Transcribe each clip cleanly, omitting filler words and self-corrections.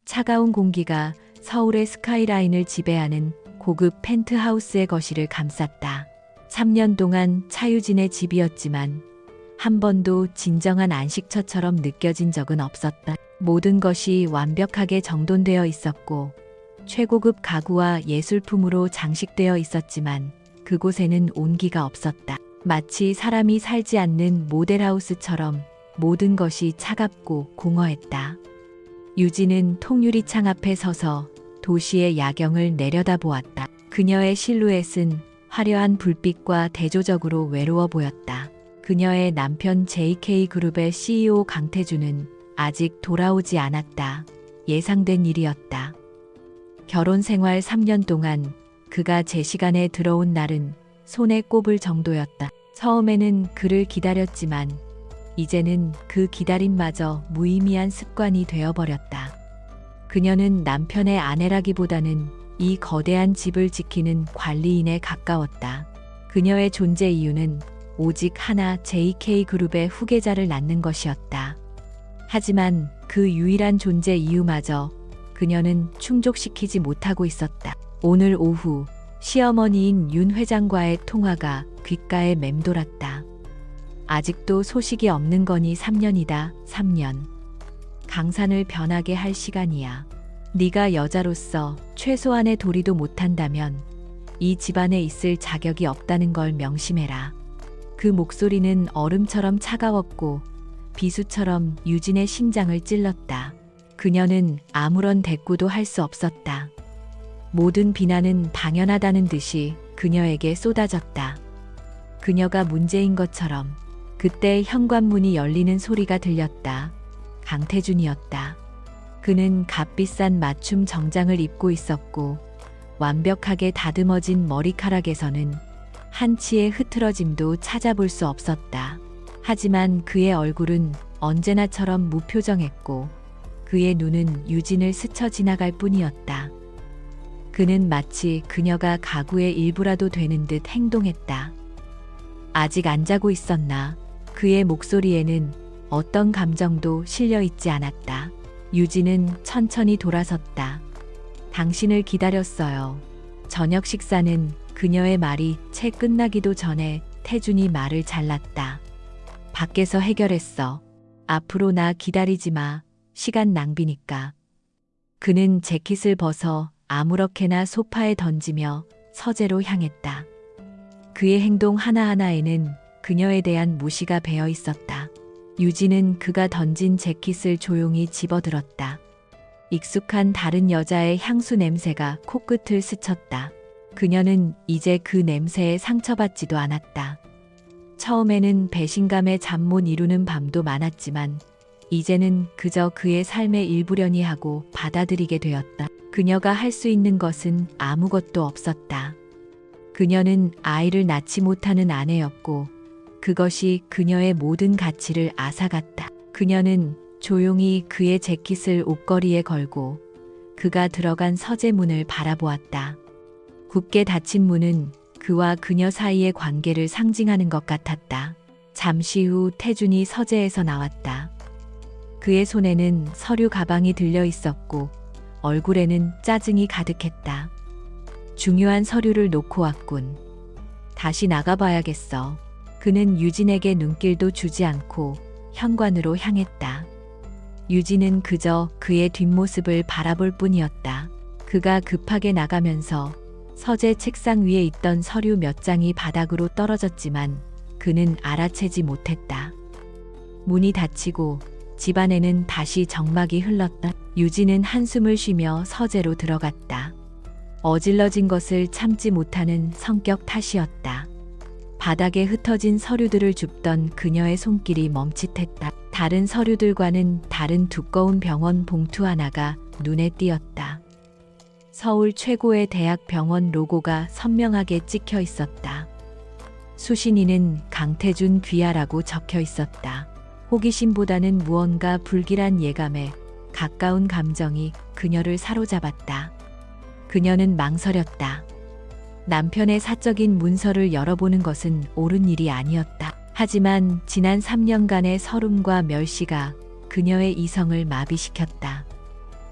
차가운 공기가 서울의 스카이라인을 지배하는 고급 펜트하우스의 거실을 감쌌다. 3년 동안 차유진의 집이었지만 한 번도 진정한 안식처처럼 느껴진 적은 없었다. 모든 것이 완벽하게 정돈되어 있었고 최고급 가구와 예술품으로 장식되어 있었지만 그곳에는 온기가 없었다. 마치 사람이 살지 않는 모델하우스처럼 모든 것이 차갑고 공허했다. 유진은 통유리창 앞에 서서 도시의 야경을 내려다보았다. 그녀의 실루엣은 화려한 불빛과 대조적으로 외로워 보였다. 그녀의 남편 JK그룹의 CEO 강태준은 아직 돌아오지 않았다. 예상된 일이었다. 결혼 생활 3년 동안 그가 제 시간에 들어온 날은 손에 꼽을 정도였다. 처음에는 그를 기다렸지만 이제는 그 기다림마저 무의미한 습관이 되어버렸다. 그녀는 남편의 아내라기보다는 이 거대한 집을 지키는 관리인에 가까웠다. 그녀의 존재 이유는 오직 하나 JK그룹의 후계자를 낳는 것이었다. 하지만 그 유일한 존재 이유마저 그녀는 충족시키지 못하고 있었다. 오늘 오후 시어머니인 윤 회장과의 통화가 귓가에 맴돌았다. 아직도 소식이 없는 거니 3년이다. 3년. 강산을 변하게 할 시간이야. 네가 여자로서 최소한의 도리도 못한다면 이 집안에 있을 자격이 없다는 걸 명심해라. 그 목소리는 얼음처럼 차가웠고 비수처럼 유진의 심장을 찔렀다. 그녀는 아무런 대꾸도 할 수 없었다. 모든 비난은 당연하다는 듯이 그녀에게 쏟아졌다. 그녀가 문제인 것처럼. 그때 현관문이 열리는 소리가 들렸다. 강태준이었다. 그는 값비싼 맞춤 정장을 입고 있었고 완벽하게 다듬어진 머리카락에서는 한치의 흐트러짐도 찾아볼 수 없었다. 하지만 그의 얼굴은 언제나처럼 무표정했고 그의 눈은 유진을 스쳐 지나갈 뿐이었다. 그는 마치 그녀가 가구의 일부라도 되는 듯 행동했다. 아직 안 자고 있었나? 그의 목소리에는 어떤 감정도 실려 있지 않았다. 유진은 천천히 돌아섰다. 당신을 기다렸어요. 저녁 식사는 그녀의 말이 채 끝나기도 전에 태준이 말을 잘랐다. 밖에서 해결했어. 앞으로 나 기다리지 마. 시간 낭비니까. 그는 재킷을 벗어 아무렇게나 소파에 던지며 서재로 향했다. 그의 행동 하나하나에는 그녀에 대한 무시가 배어 있었다. 유진은 그가 던진 재킷을 조용히 집어들었다. 익숙한 다른 여자의 향수 냄새가 코끝을 스쳤다. 그녀는 이제 그 냄새에 상처받지도 않았다. 처음에는 배신감에 잠 못 이루는 밤도 많았지만 이제는 그저 그의 삶의 일부려니 하고 받아들이게 되었다. 그녀가 할 수 있는 것은 아무것도 없었다. 그녀는 아이를 낳지 못하는 아내였고 그것이 그녀의 모든 가치를 앗아갔다. 그녀는 조용히 그의 재킷을 옷걸이에 걸고 그가 들어간 서재 문을 바라보았다. 굳게 닫힌 문은 그와 그녀 사이의 관계를 상징하는 것 같았다. 잠시 후 태준이 서재에서 나왔다. 그의 손에는 서류 가방이 들려 있었고 얼굴에는 짜증이 가득했다. 중요한 서류를 놓고 왔군. 다시 나가봐야겠어. 그는 유진에게 눈길도 주지 않고 현관으로 향했다. 유진은 그저 그의 뒷모습을 바라볼 뿐이었다. 그가 급하게 나가면서 서재 책상 위에 있던 서류 몇 장이 바닥으로 떨어졌지만 그는 알아채지 못했다. 문이 닫히고 집안에는 다시 정막이 흘렀다. 유진은 한숨을 쉬며 서재로 들어갔다. 어질러진 것을 참지 못하는 성격 탓이었다. 바닥에 흩어진 서류들을 줍던 그녀의 손길이 멈칫했다. 다른 서류들과는 다른 두꺼운 병원 봉투 하나가 눈에 띄었다. 서울 최고의 대학 병원 로고가 선명하게 찍혀 있었다. 수신인은 강태준 귀하라고 적혀 있었다. 호기심보다는 무언가 불길한 예감에 가까운 감정이 그녀를 사로잡았다. 그녀는 망설였다. 남편의 사적인 문서를 열어보는 것은 옳은 일이 아니었다. 하지만 지난 3년간의 서름과 멸시가 그녀의 이성을 마비시켰다.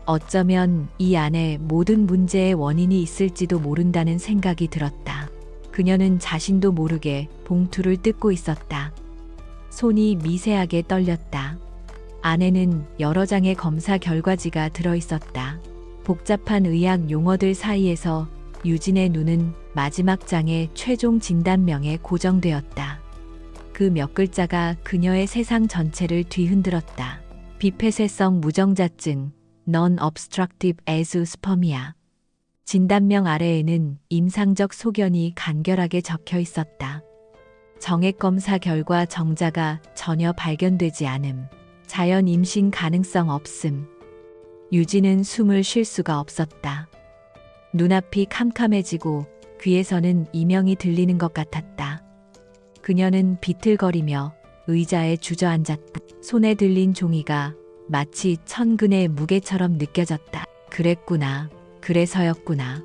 어쩌면 이 안에 모든 문제의 원인이 있을지도 모른다는 생각이 들었다. 그녀는 자신도 모르게 봉투를 뜯고 있었다. 손이 미세하게 떨렸다. 안에는 여러 장의 검사 결과지가 들어있었다. 복잡한 의학 용어들 사이에서 유진의 눈은 마지막 장의 최종 진단명에 고정되었다. 그 몇 글자가 그녀의 세상 전체를 뒤흔들었다. 비폐쇄성 무정자증, Non-obstructive azoospermia. 진단명 아래에는 임상적 소견이 간결하게 적혀 있었다. 정액검사 결과 정자가 전혀 발견되지 않음. 자연 임신 가능성 없음. 유진은 숨을 쉴 수가 없었다. 눈앞이 캄캄해지고 귀에서는 이명이 들리는 것 같았다. 그녀는 비틀거리며 의자에 주저앉았다. 손에 들린 종이가 마치 천근의 무게처럼 느껴졌다. 그랬구나. 그래서였구나.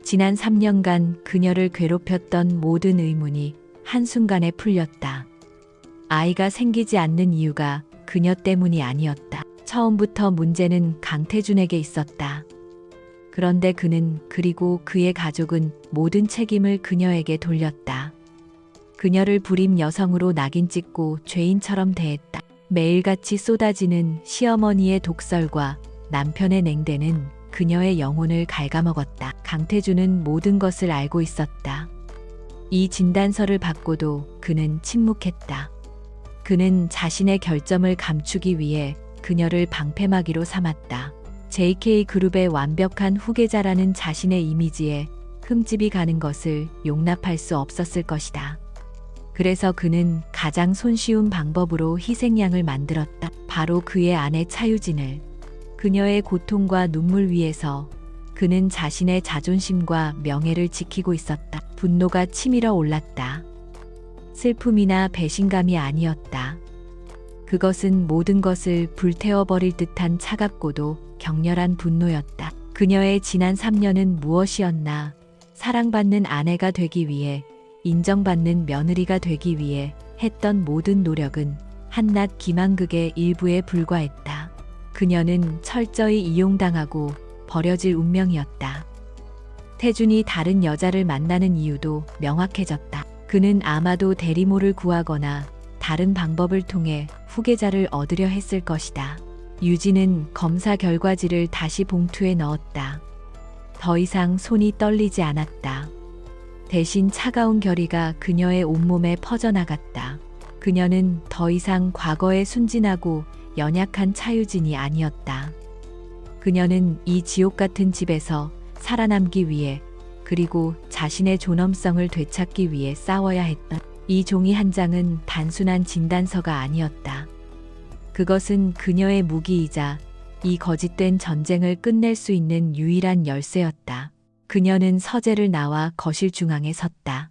지난 3년간 그녀를 괴롭혔던 모든 의문이 한순간에 풀렸다. 아이가 생기지 않는 이유가 그녀 때문이 아니었다. 처음부터 문제는 강태준에게 있었다. 그런데 그는 그리고 그의 가족은 모든 책임을 그녀에게 돌렸다. 그녀를 불임 여성으로 낙인 찍고 죄인처럼 대했다. 매일같이 쏟아지는 시어머니의 독설과 남편의 냉대는 그녀의 영혼을 갉아먹었다. 강태준은 모든 것을 알고 있었다. 이 진단서를 받고도 그는 침묵했다. 그는 자신의 결점을 감추기 위해 그녀를 방패막이로 삼았다. JK그룹의 완벽한 후계자라는 자신의 이미지에 흠집이 가는 것을 용납할 수 없었을 것이다. 그래서 그는 가장 손쉬운 방법으로 희생양을 만들었다. 바로 그의 아내 차유진을. 그녀의 고통과 눈물 위에서 그는 자신의 자존심과 명예를 지키고 있었다. 분노가 치밀어 올랐다. 슬픔이나 배신감이 아니었다. 그것은 모든 것을 불태워버릴 듯한 차갑고도 격렬한 분노였다. 그녀의 지난 3년은 무엇이었나? 사랑받는 아내가 되기 위해, 인정받는 며느리가 되기 위해 했던 모든 노력은 한낱 기만극의 일부에 불과했다. 그녀는 철저히 이용당하고 버려질 운명이었다. 태준이 다른 여자를 만나는 이유도 명확해졌다. 그는 아마도 대리모를 구하거나 다른 방법을 통해 후계자를 얻으려 했을 것이다. 유진은 검사 결과지를 다시 봉투에 넣었다. 더 이상 손이 떨리지 않았다. 대신 차가운 결의가 그녀의 온몸에 퍼져나갔다. 그녀는 더 이상 과거에 순진하고 연약한 차유진이 아니었다. 그녀는 이 지옥 같은 집에서 살아남기 위해, 그리고 자신의 존엄성을 되찾기 위해 싸워야 했던 이 종이 한 장은 단순한 진단서가 아니었다. 그것은 그녀의 무기이자 이 거짓된 전쟁을 끝낼 수 있는 유일한 열쇠였다. 그녀는 서재를 나와 거실 중앙에 섰다.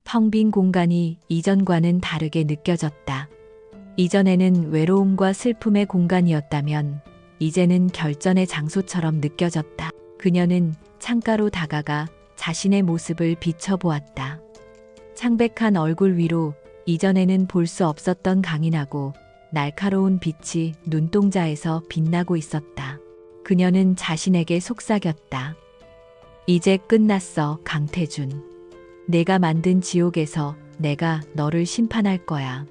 텅 빈 공간이 이전과는 다르게 느껴졌다. 이전에는 외로움과 슬픔의 공간이었다면 이제는 결전의 장소처럼 느껴졌다. 그녀는 창가로 다가가 자신의 모습을 비춰보았다. 창백한 얼굴 위로 이전에는 볼 수 없었던 강인하고 날카로운 빛이 눈동자에서 빛나고 있었다. 그녀는 자신에게 속삭였다. 이제 끝났어, 강태준. 내가 만든 지옥에서 내가 너를 심판할 거야.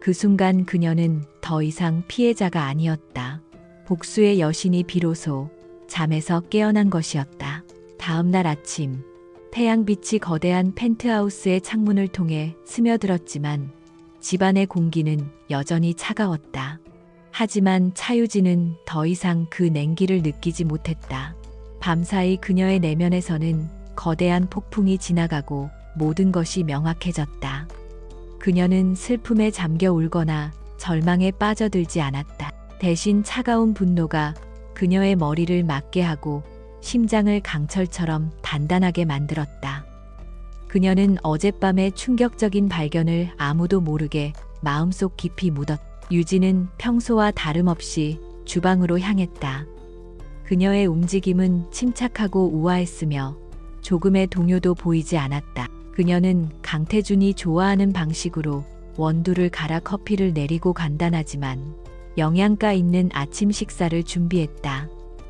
그 순간 그녀는 더 이상 피해자가 아니었다. 복수의 여신이 비로소 잠에서 깨어난 것이었다. 다음 날 아침, 태양빛이 거대한 펜트하우스의 창문을 통해 스며들었지만 집안의 공기는 여전히 차가웠다. 하지만 차유진은 더 이상 그 냉기를 느끼지 못했다. 밤사이 그녀의 내면에서는 거대한 폭풍이 지나가고 모든 것이 명확해졌다. 그녀는 슬픔에 잠겨 울거나 절망에 빠져들지 않았다. 대신 차가운 분노가 그녀의 머리를 맞게 하고 심장을 강철처럼 단단하게 만들었다. 그녀는 어젯밤의 충격적인 발견을 아무도 모르게 마음속 깊이 묻었다. 유진은 평소와 다름없이 주방으로 향했다. 그녀의 움직임은 침착하고 우아했으며 조금의 동요도 보이지 않았다. 그녀는 강태준이 좋아하는 방식으로 원두를 갈아 커피를 내리고 간단하지만 영양가 있는 아침 식사를 준비했다.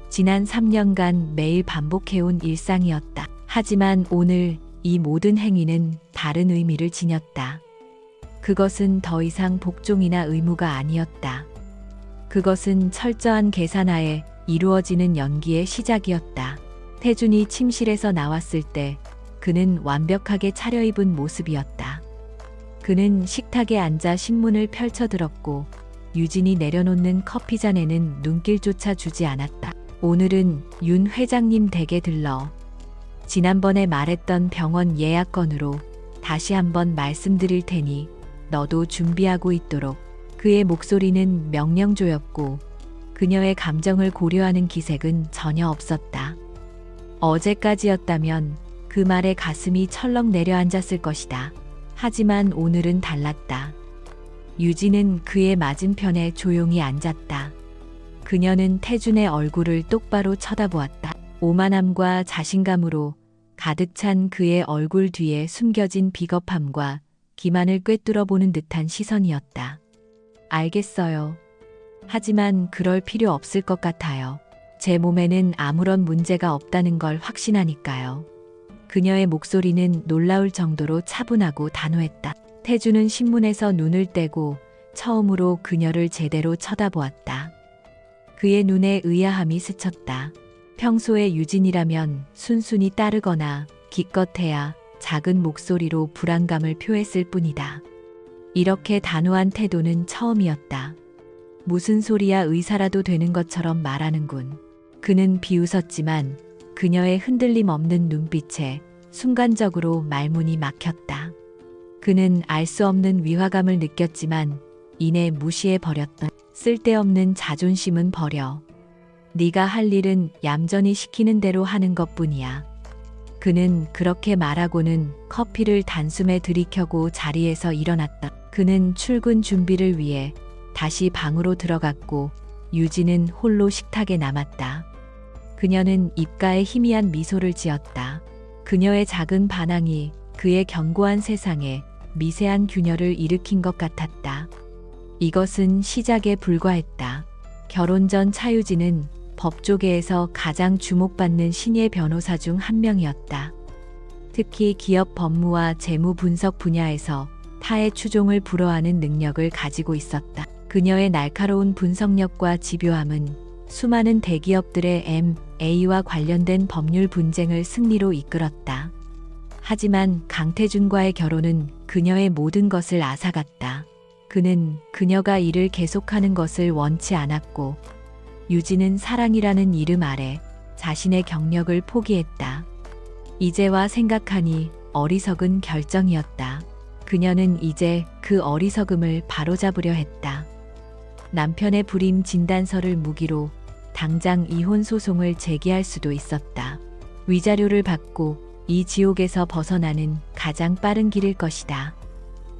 지난 3년간 매일 반복해온 일상이었다. 하지만 오늘 이 모든 행위는 다른 의미를 지녔다. 그것은 더 이상 복종이나 의무가 아니었다. 그것은 철저한 계산하에 이루어지는 연기의 시작이었다. 태준이 침실에서 나왔을 때 그는 완벽하게 차려입은 모습이었다. 그는 식탁에 앉아 신문을 펼쳐들었고 유진이 내려놓는 커피잔에는 눈길조차 주지 않았다. 오늘은 윤 회장님 댁에 들러 지난번에 말했던 병원 예약건으로 다시 한번 말씀드릴 테니 너도 준비하고 있도록. 그의 목소리는 명령조였고 그녀의 감정을 고려하는 기색은 전혀 없었다. 어제까지였다면 그 말에 가슴이 철렁 내려앉았을 것이다. 하지만 오늘은 달랐다. 유진은 그의 맞은편에 조용히 앉았다. 그녀는 태준의 얼굴을 똑바로 쳐다보았다. 오만함과 자신감으로 가득 찬 그의 얼굴 뒤에 숨겨진 비겁함과 기만을 꿰뚫어 보는 듯한 시선이었다. 알겠어요. 하지만 그럴 필요 없을 것 같아요. 제 몸에는 아무런 문제가 없다는 걸 확신하니까요. 그녀의 목소리는 놀라울 정도로 차분하고 단호했다. 태준은 신문에서 눈을 떼고 처음으로 그녀를 제대로 쳐다보았다. 그의 눈에 의아함이 스쳤다. 평소에 유진이라면 순순히 따르거나 기껏해야 작은 목소리로 불안감을 표했을 뿐이다. 이렇게 단호한 태도는 처음이었다. 무슨 소리야, 의사라도 되는 것처럼 말하는군. 그는 비웃었지만 그녀의 흔들림 없는 눈빛에 순간적으로 말문이 막혔다. 그는 알 수 없는 위화감을 느꼈지만 이내 무시해버렸다. 쓸데없는 자존심은 버려. 네가 할 일은 얌전히 시키는 대로 하는 것뿐이야. 그는 그렇게 말하고는 커피를 단숨에 들이켜고 자리에서 일어났다. 그는 출근 준비를 위해 다시 방으로 들어갔고 유진은 홀로 식탁에 남았다. 그녀는 입가에 희미한 미소를 지었다. 그녀의 작은 반항이 그의 견고한 세상에 미세한 균열을 일으킨 것 같았다. 이것은 시작에 불과했다. 결혼 전 차유진은 법조계에서 가장 주목받는 신예 변호사 중 한 명이었다. 특히 기업 법무와 재무 분석 분야에서 타의 추종을 불허하는 능력을 가지고 있었다. 그녀의 날카로운 분석력과 집요함은 수많은 대기업들의 M&A와 관련된 법률 분쟁을 승리로 이끌었다. 하지만 강태준과의 결혼은 그녀의 모든 것을 앗아갔다. 그는 그녀가 일을 계속하는 것을 원치 않았고 유진은 사랑이라는 이름 아래 자신의 경력을 포기했다. 이제와 생각하니 어리석은 결정이었다. 그녀는 이제 그 어리석음을 바로잡으려 했다. 남편의 불임 진단서를 무기로 당장 이혼 소송을 제기할 수도 있었다. 위자료를 받고 이 지옥에서 벗어나는 가장 빠른 길일 것이다.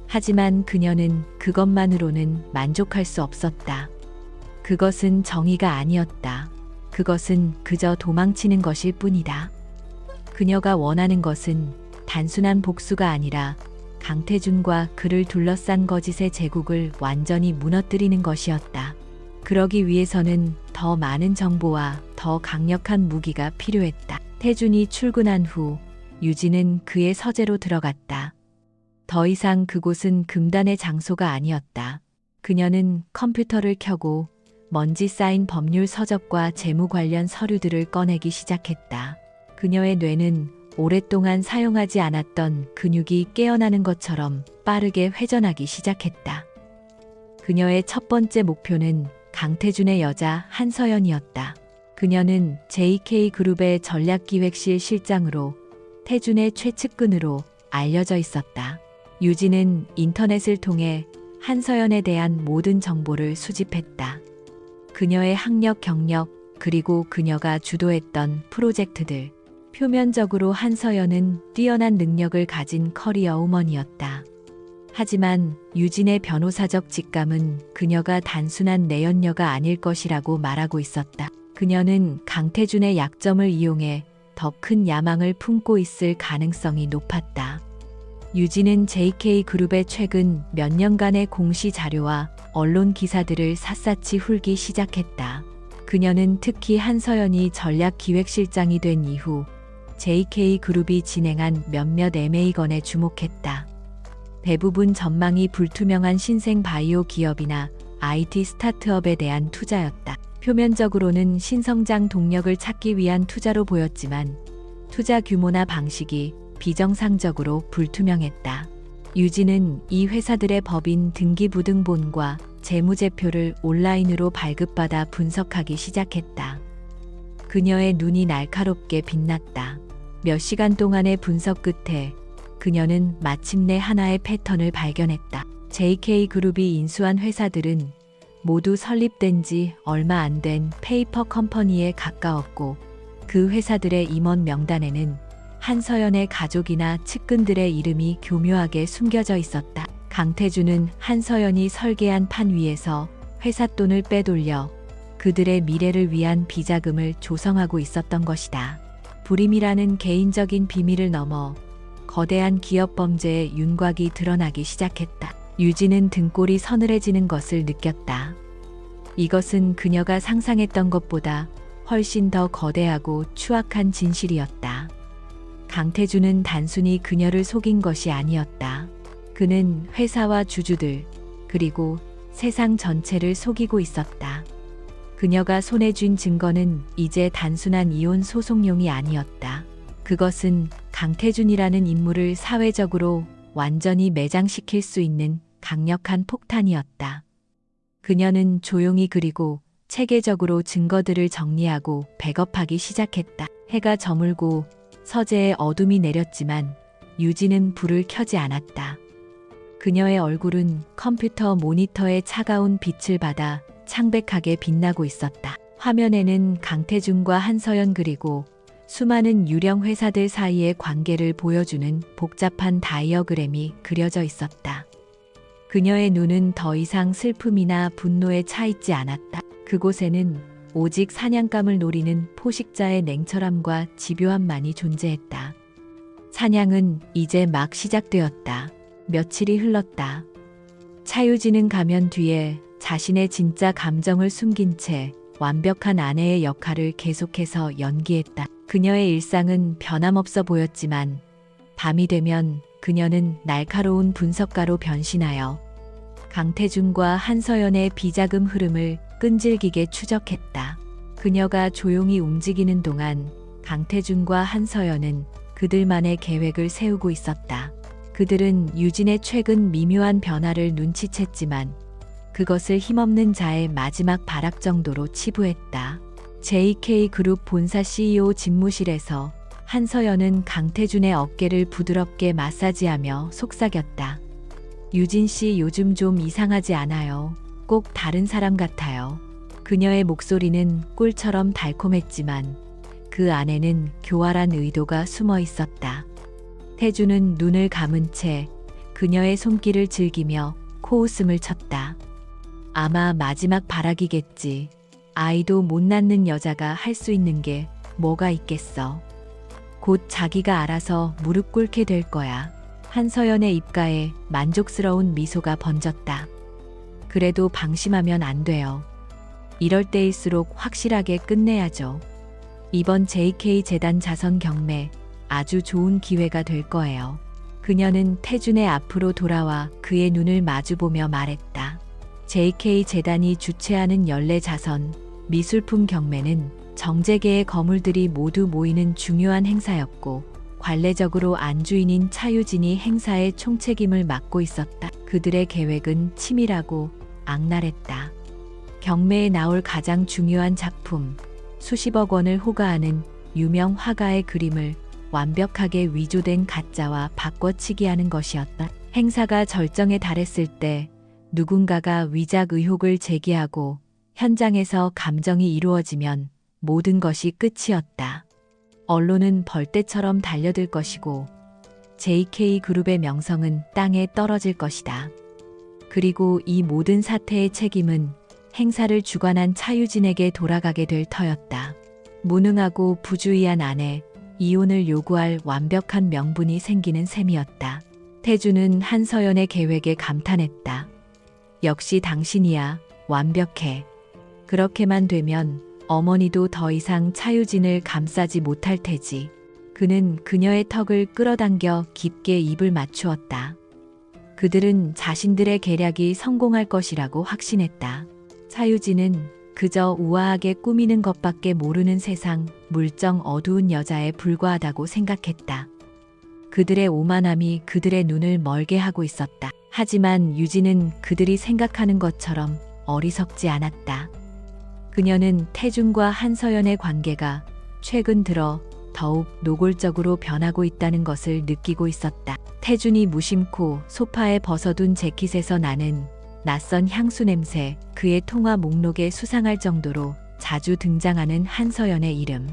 하지만 그녀는 그것만으로는 만족할 수 없었다. 그것은 정의가 아니었다. 그것은 그저 도망치는 것일 뿐이다. 그녀가 원하는 것은 단순한 복수가 아니라 강태준과 그를 둘러싼 거짓의 제국을 완전히 무너뜨리는 것이었다. 그러기 위해서는 더 많은 정보와 더 강력한 무기가 필요했다. 태준이 출근한 후 유진은 그의 서재로 들어갔다. 더 이상 그곳은 금단의 장소가 아니었다. 그녀는 컴퓨터를 켜고 먼지 쌓인 법률 서적과 재무 관련 서류들을 꺼내기 시작했다. 그녀의 뇌는 오랫동안 사용하지 않았던 근육이 깨어나는 것처럼 빠르게 회전하기 시작했다. 그녀의 첫 번째 목표는 강태준의 여자 한서연이었다. 그녀는 JK그룹의 전략기획실 실장으로 태준의 최측근으로 알려져 있었다. 유진은 인터넷을 통해 한서연에 대한 모든 정보를 수집했다. 그녀의 학력, 경력, 그리고 그녀가 주도했던 프로젝트들. 표면적으로 한서연은 뛰어난 능력을 가진 커리어 우먼이었다. 하지만 유진의 변호사적 직감은 그녀가 단순한 내연녀가 아닐 것이라고 말하고 있었다. 그녀는 강태준의 약점을 이용해 더 큰 야망을 품고 있을 가능성이 높았다. 유진은 JK그룹의 최근 몇 년간의 공시 자료와 언론 기사들을 샅샅이 훑기 시작했다. 그녀는 특히 한서연이 전략기획실장이 된 이후 JK그룹이 진행한 몇몇 M&A건에 주목했다. 대부분 전망이 불투명한 신생 바이오 기업이나 IT 스타트업에 대한 투자였다. 표면적으로는 신성장 동력을 찾기 위한 투자로 보였지만 투자 규모나 방식이 비정상적으로 불투명했다. 유진은 이 회사들의 법인 등기부등본과 재무제표를 온라인으로 발급받아 분석하기 시작했다. 그녀의 눈이 날카롭게 빛났다. 몇 시간 동안의 분석 끝에 그녀는 마침내 하나의 패턴을 발견했다. JK그룹이 인수한 회사들은 모두 설립된 지 얼마 안 된 페이퍼 컴퍼니에 가까웠고 그 회사들의 임원 명단에는 한서연의 가족이나 측근들의 이름이 교묘하게 숨겨져 있었다. 강태준은 한서연이 설계한 판 위에서 회사 돈을 빼돌려 그들의 미래를 위한 비자금을 조성하고 있었던 것이다. 불임이라는 개인적인 비밀을 넘어 거대한 기업 범죄의 윤곽이 드러나기 시작했다. 유진은 등골이 서늘해지는 것을 느꼈다. 이것은 그녀가 상상했던 것보다 훨씬 더 거대하고 추악한 진실이었다. 강태준은 단순히 그녀를 속인 것이 아니었다. 그는 회사와 주주들, 그리고 세상 전체를 속이고 있었다. 그녀가 손에 쥔 증거는 이제 단순한 이혼 소송용이 아니었다. 그것은 강태준이라는 인물을 사회적으로 완전히 매장시킬 수 있는 강력한 폭탄이었다. 그녀는 조용히 그리고 체계적으로 증거들을 정리하고 백업하기 시작했다. 해가 저물고 서재에 어둠이 내렸지만 유진은 불을 켜지 않았다. 그녀의 얼굴은 컴퓨터 모니터의 차가운 빛을 받아 창백하게 빛나고 있었다. 화면에는 강태준과 한서연 그리고 수많은 유령 회사들 사이의 관계를 보여주는 복잡한 다이어그램이 그려져 있었다. 그녀의 눈은 더 이상 슬픔이나 분노에 차 있지 않았다. 그곳에는 오직 사냥감을 노리는 포식자의 냉철함과 집요함만이 존재했다. 사냥은 이제 막 시작되었다. 며칠이 흘렀다. 차유진은 가면 뒤에 자신의 진짜 감정을 숨긴 채 완벽한 아내의 역할을 계속해서 연기했다. 그녀의 일상은 변함없어 보였지만 밤이 되면 그녀는 날카로운 분석가로 변신하여 강태준과 한서연의 비자금 흐름을 끈질기게 추적했다. 그녀가 조용히 움직이는 동안 강태준과 한서연은 그들만의 계획을 세우고 있었다. 그들은 유진의 최근 미묘한 변화를 눈치챘지만 그것을 힘없는 자의 마지막 발악 정도로 치부했다. JK그룹 본사 CEO 집무실에서 한서연은 강태준의 어깨를 부드럽게 마사지하며 속삭였다. 유진 씨 요즘 좀 이상하지 않아요? 꼭 다른 사람 같아요. 그녀의 목소리는 꿀처럼 달콤했지만 그 안에는 교활한 의도가 숨어 있었다. 태준은 눈을 감은 채 그녀의 손길을 즐기며 코웃음을 쳤다. 아마 마지막 발악이겠지. 아이도 못 낳는 여자가 할 수 있는 게 뭐가 있겠어. 곧 자기가 알아서 무릎 꿇게 될 거야. 한서연의 입가에 만족스러운 미소가 번졌다. 그래도 방심하면 안 돼요. 이럴 때일수록 확실하게 끝내야죠. 이번 JK재단 자선 경매 아주 좋은 기회가 될 거예요. 그녀는 태준의 앞으로 돌아와 그의 눈을 마주보며 말했다. JK재단이 주최하는 연례 자선 미술품 경매는 정재계의 거물들이 모두 모이는 중요한 행사였고 관례적으로 안주인인 차유진이 행사의 총책임을 맡고 있었다. 그들의 계획은 치밀하고 악랄했다. 경매에 나올 가장 중요한 작품, 수십억 원을 호가하는 유명 화가의 그림을 완벽하게 위조된 가짜와 바꿔치기 하는 것이었다. 행사가 절정에 달했을 때 누군가가 위작 의혹을 제기하고 현장에서 감정이 이루어지면 모든 것이 끝이었다. 언론은 벌떼처럼 달려들 것이고 JK그룹의 명성은 땅에 떨어질 것이다. 그리고 이 모든 사태의 책임은 행사를 주관한 차유진에게 돌아가게 될 터였다. 무능하고 부주의한 아내, 이혼을 요구할 완벽한 명분이 생기는 셈이었다. 태준은 한서연의 계획에 감탄했다. 역시 당신이야. 완벽해. 그렇게만 되면 어머니도 더 이상 차유진을 감싸지 못할 테지. 그는 그녀의 턱을 끌어당겨 깊게 입을 맞추었다. 그들은 자신들의 계략이 성공할 것이라고 확신했다. 차유진은 그저 우아하게 꾸미는 것밖에 모르는 세상 물정 어두운 여자에 불과하다고 생각했다. 그들의 오만함이 그들의 눈을 멀게 하고 있었다. 하지만 유진은 그들이 생각하는 것처럼 어리석지 않았다. 그녀는 태준과 한서연의 관계가 최근 들어 더욱 노골적으로 변하고 있다는 것을 느끼고 있었다. 태준이 무심코 소파에 벗어둔 재킷에서 나는 낯선 향수 냄새, 그의 통화 목록에 수상할 정도로 자주 등장하는 한서연의 이름.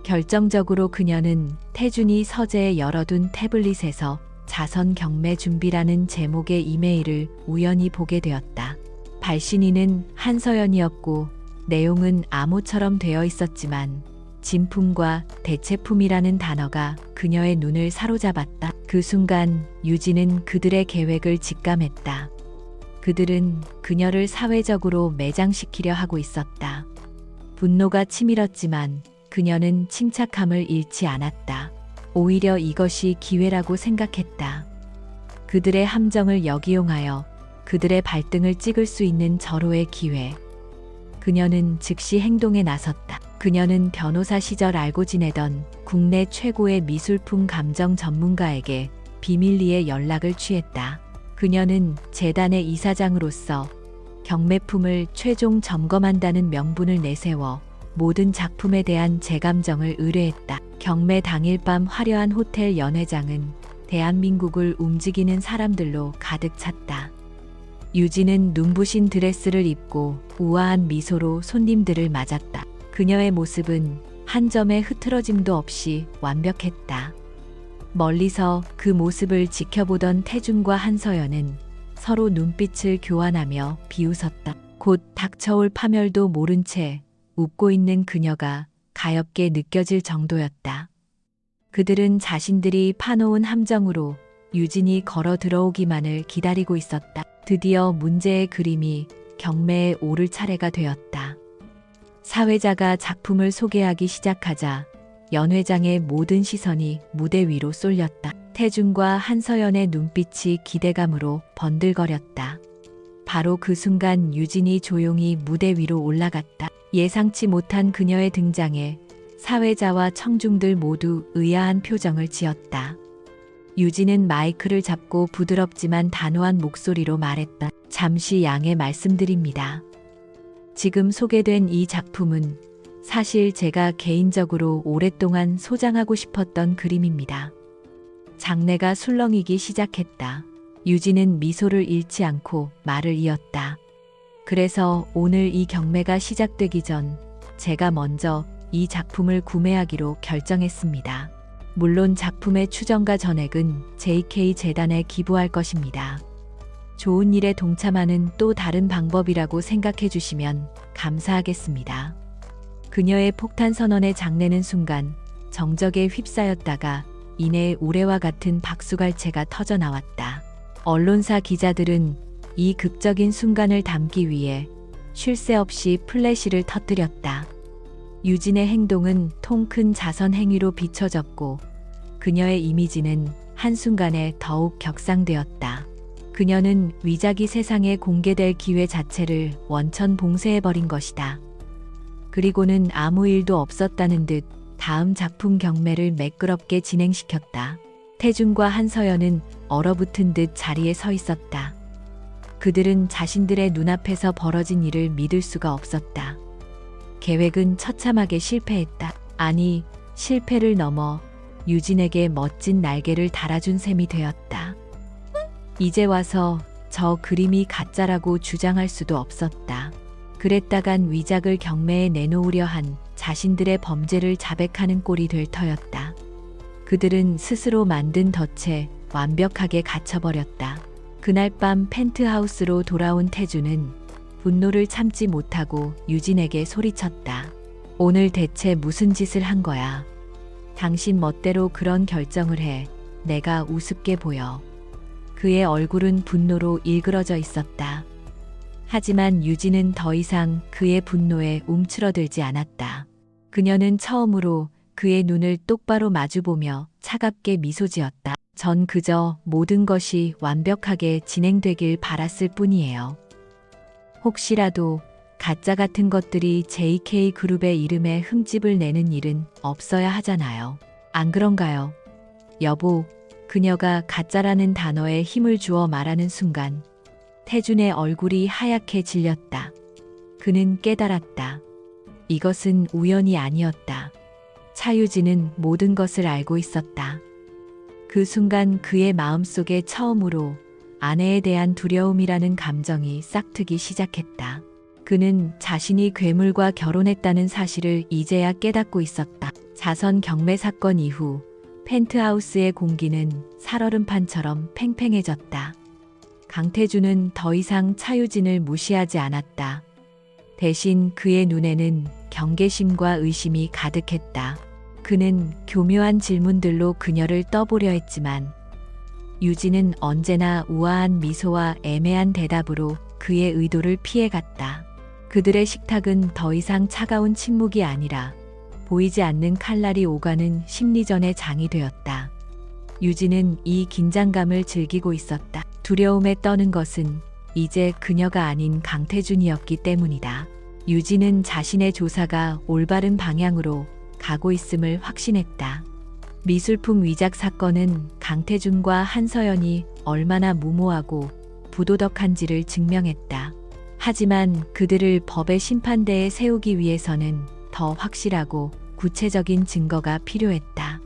결정적으로 그녀는 태준이 서재에 열어둔 태블릿에서 자선 경매 준비라는 제목의 이메일을 우연히 보게 되었다. 발신인은 한서연이었고 내용은 암호처럼 되어 있었지만 진품과 대체품이라는 단어가 그녀의 눈을 사로잡았다. 그 순간 유진은 그들의 계획을 직감했다. 그들은 그녀를 사회적으로 매장시키려 하고 있었다. 분노가 치밀었지만 그녀는 침착함을 잃지 않았다. 오히려 이것이 기회라고 생각했다. 그들의 함정을 역이용하여 그들의 발등을 찍을 수 있는 절호의 기회. 그녀는 즉시 행동에 나섰다. 그녀는 변호사 시절 알고 지내던 국내 최고의 미술품 감정 전문가에게 비밀리에 연락을 취했다. 그녀는 재단의 이사장으로서 경매품을 최종 점검한다는 명분을 내세워 모든 작품에 대한 재감정을 의뢰했다. 경매 당일 밤 화려한 호텔 연회장은 대한민국을 움직이는 사람들로 가득 찼다. 유진은 눈부신 드레스를 입고 우아한 미소로 손님들을 맞았다. 그녀의 모습은 한 점의 흐트러짐도 없이 완벽했다. 멀리서 그 모습을 지켜보던 태준과 한서연은 서로 눈빛을 교환하며 비웃었다. 곧 닥쳐올 파멸도 모른 채 웃고 있는 그녀가 가엽게 느껴질 정도였다. 그들은 자신들이 파놓은 함정으로 유진이 걸어 들어오기만을 기다리고 있었다. 드디어 문제의 그림이 경매에 오를 차례가 되었다. 사회자가 작품을 소개하기 시작하자 연회장의 모든 시선이 무대 위로 쏠렸다. 태준과 한서연의 눈빛이 기대감으로 번들거렸다. 바로 그 순간 유진이 조용히 무대 위로 올라갔다. 예상치 못한 그녀의 등장에 사회자와 청중들 모두 의아한 표정을 지었다. 유진은 마이크를 잡고 부드럽지만 단호한 목소리로 말했다. 잠시 양해 말씀드립니다. 지금 소개된 이 작품은 사실 제가 개인적으로 오랫동안 소장하고 싶었던 그림입니다. 장내가 술렁이기 시작했다. 유진은 미소를 잃지 않고 말을 이었다. 그래서 오늘 이 경매가 시작되기 전 제가 먼저 이 작품을 구매하기로 결정했습니다. 물론 작품의 추정과 전액은 JK 재단에 기부할 것입니다. 좋은 일에 동참하는 또 다른 방법이라고 생각해 주시면 감사하겠습니다. 그녀의 폭탄 선언에 장내는 순간 정적에 휩싸였다가 이내 우레와 같은 박수갈채가 터져 나왔다. 언론사 기자들은 이 극적인 순간을 담기 위해 쉴 새 없이 플래시를 터뜨렸다. 유진의 행동은 통 큰 자선 행위로 비춰졌고 그녀의 이미지는 한순간에 더욱 격상되었다. 그녀는 위작이 세상에 공개될 기회 자체를 원천 봉쇄해버린 것이다. 그리고는 아무 일도 없었다는 듯 다음 작품 경매를 매끄럽게 진행시켰다. 태준과 한서연은 얼어붙은 듯 자리에 서 있었다. 그들은 자신들의 눈앞에서 벌어진 일을 믿을 수가 없었다. 계획은 처참하게 실패했다. 아니, 실패를 넘어 유진에게 멋진 날개를 달아준 셈이 되었다. 이제 와서 저 그림이 가짜라고 주장할 수도 없었다. 그랬다간 위작을 경매에 내놓으려 한 자신들의 범죄를 자백하는 꼴이 될 터였다. 그들은 스스로 만든 덫에 완벽하게 갇혀버렸다. 그날 밤 펜트하우스로 돌아온 태준은 분노를 참지 못하고 유진에게 소리쳤다. 오늘 대체 무슨 짓을 한 거야? 당신 멋대로 그런 결정을 해. 내가 우습게 보여. 그의 얼굴은 분노로 일그러져 있었다. 하지만 유진은 더 이상 그의 분노에 움츠러들지 않았다. 그녀는 처음으로 그의 눈을 똑바로 마주보며 차갑게 미소 지었다. 전 그저 모든 것이 완벽하게 진행되길 바랐을 뿐이에요. 혹시라도 가짜 같은 것들이 JK그룹의 이름에 흠집을 내는 일은 없어야 하잖아요. 안 그런가요? 여보, 그녀가 가짜라는 단어에 힘을 주어 말하는 순간 태준의 얼굴이 하얗게 질렸다. 그는 깨달았다. 이것은 우연이 아니었다. 차유진은 모든 것을 알고 있었다. 그 순간 그의 마음속에 처음으로 아내에 대한 두려움이라는 감정이 싹트기 시작했다. 그는 자신이 괴물과 결혼했다는 사실을 이제야 깨닫고 있었다. 자선 경매 사건 이후 펜트하우스의 공기는 살얼음판처럼 팽팽해졌다. 강태준은 더 이상 차유진을 무시하지 않았다. 대신 그의 눈에는 경계심과 의심이 가득했다. 그는 교묘한 질문들로 그녀를 떠보려 했지만 유진은 언제나 우아한 미소와 애매한 대답으로 그의 의도를 피해갔다. 그들의 식탁은 더 이상 차가운 침묵이 아니라 보이지 않는 칼날이 오가는 심리전의 장이 되었다. 유진은 이 긴장감을 즐기고 있었다. 두려움에 떠는 것은 이제 그녀가 아닌 강태준이었기 때문이다. 유진은 자신의 조사가 올바른 방향으로 가고 있음을 확신했다. 미술품 위작 사건은 강태준과 한서연이 얼마나 무모하고 부도덕한지를 증명했다. 하지만 그들을 법의 심판대에 세우기 위해서는 더 확실하고 구체적인 증거가 필요했다.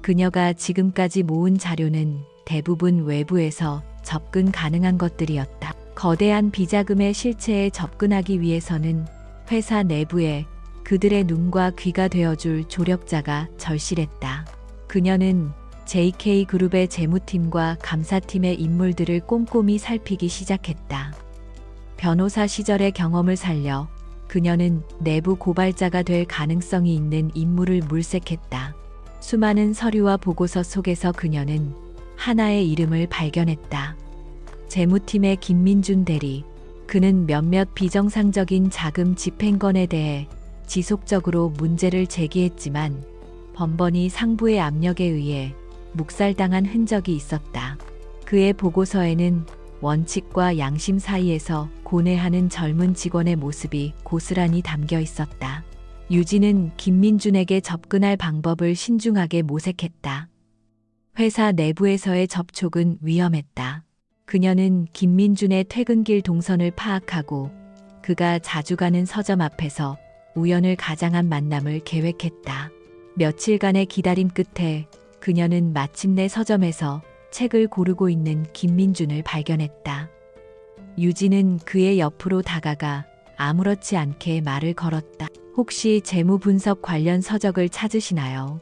그녀가 지금까지 모은 자료는 대부분 외부에서 접근 가능한 것들이었다. 거대한 비자금의 실체에 접근하기 위해서는 회사 내부에 그들의 눈과 귀가 되어줄 조력자가 절실했다. 그녀는 JK그룹의 재무팀과 감사팀의 인물들을 꼼꼼히 살피기 시작했다. 변호사 시절의 경험을 살려 그녀는 내부 고발자가 될 가능성이 있는 인물을 물색했다. 수많은 서류와 보고서 속에서 그녀는 하나의 이름을 발견했다. 재무팀의 김민준 대리. 그는 몇몇 비정상적인 자금 집행건에 대해 지속적으로 문제를 제기했지만 번번이 상부의 압력에 의해 묵살당한 흔적이 있었다. 그의 보고서에는 원칙과 양심 사이에서 고뇌하는 젊은 직원의 모습이 고스란히 담겨 있었다. 유진은 김민준에게 접근할 방법을 신중하게 모색했다. 회사 내부에서의 접촉은 위험했다. 그녀는 김민준의 퇴근길 동선을 파악하고 그가 자주 가는 서점 앞에서 우연을 가장한 만남을 계획했다. 며칠간의 기다림 끝에 그녀는 마침내 서점에서 책을 고르고 있는 김민준을 발견했다. 유진은 그의 옆으로 다가가 아무렇지 않게 말을 걸었다. 혹시 재무 분석 관련 서적을 찾으시나요?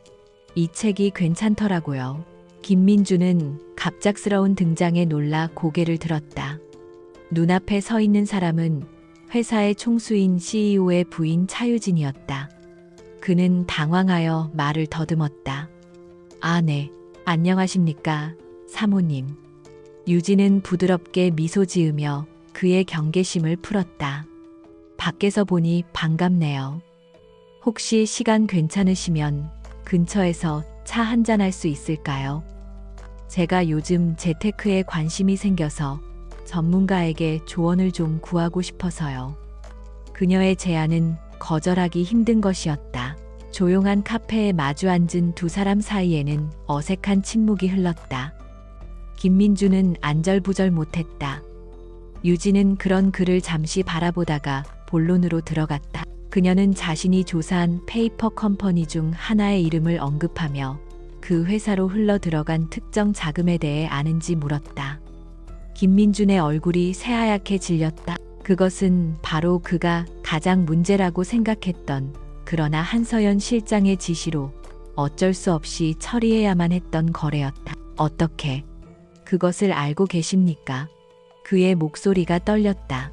이 책이 괜찮더라고요. 김민준은 갑작스러운 등장에 놀라 고개를 들었다. 눈앞에 서 있는 사람은 회사의 총수인 CEO의 부인 차유진이었다. 그는 당황하여 말을 더듬었다. 아, 네. 안녕하십니까, 사모님. 유진은 부드럽게 미소 지으며 그의 경계심을 풀었다. 밖에서 보니 반갑네요. 혹시 시간 괜찮으시면 근처에서 차 한잔 할 수 있을까요? 제가 요즘 재테크에 관심이 생겨서 전문가에게 조언을 좀 구하고 싶어서요. 그녀의 제안은 거절하기 힘든 것이었다. 조용한 카페에 마주 앉은 두 사람 사이에는 어색한 침묵이 흘렀다. 김민주는 안절부절 못했다. 유진은 그런 그를 잠시 바라보다가 본론으로 들어갔다. 그녀는 자신이 조사한 페이퍼 컴퍼니 중 하나의 이름을 언급하며 그 회사로 흘러 들어간 특정 자금에 대해 아는지 물었다. 김민준의 얼굴이 새하얗게 질렸다. 그것은 바로 그가 가장 문제라고 생각했던, 그러나 한서연 실장의 지시로 어쩔 수 없이 처리해야만 했던 거래였다. 어떻게 그것을 알고 계십니까? 그의 목소리가 떨렸다.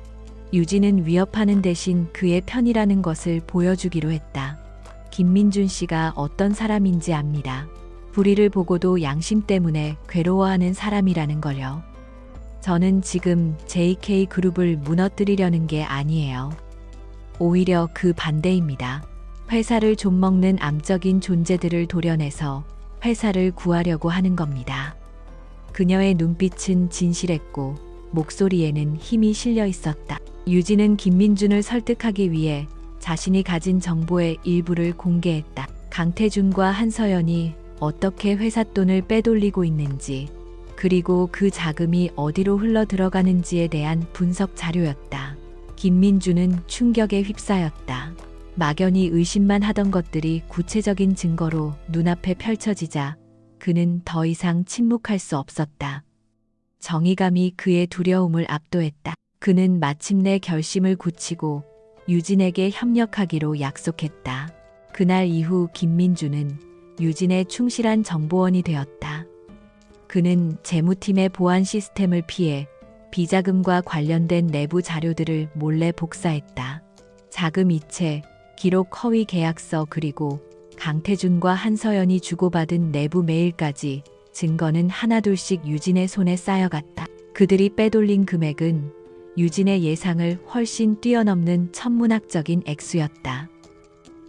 유진은 위협하는 대신 그의 편이라는 것을 보여주기로 했다. 김민준 씨가 어떤 사람인지 압니다. 불의를 보고도 양심 때문에 괴로워하는 사람이라는 걸요. 저는 지금 JK 그룹을 무너뜨리려는 게 아니에요. 오히려 그 반대입니다. 회사를 좀먹는 암적인 존재들을 도려내서 회사를 구하려고 하는 겁니다. 그녀의 눈빛은 진실했고 목소리에는 힘이 실려 있었다. 유진은 김민준을 설득하기 위해 자신이 가진 정보의 일부를 공개했다. 강태준과 한서연이 어떻게 회사 돈을 빼돌리고 있는지, 그리고 그 자금이 어디로 흘러 들어가는지에 대한 분석 자료였다. 김민준은 충격에 휩싸였다. 막연히 의심만 하던 것들이 구체적인 증거로 눈앞에 펼쳐지자 그는 더 이상 침묵할 수 없었다. 정의감이 그의 두려움을 압도했다. 그는 마침내 결심을 굳히고 유진에게 협력하기로 약속했다. 그날 이후 김민준은 유진의 충실한 정보원이 되었다. 그는 재무팀의 보안 시스템을 피해 비자금과 관련된 내부 자료들을 몰래 복사했다. 자금 이체, 기록 허위 계약서, 그리고 강태준과 한서연이 주고받은 내부 메일까지 증거는 하나둘씩 유진의 손에 쌓여갔다. 그들이 빼돌린 금액은 유진의 예상을 훨씬 뛰어넘는 천문학적인 액수였다.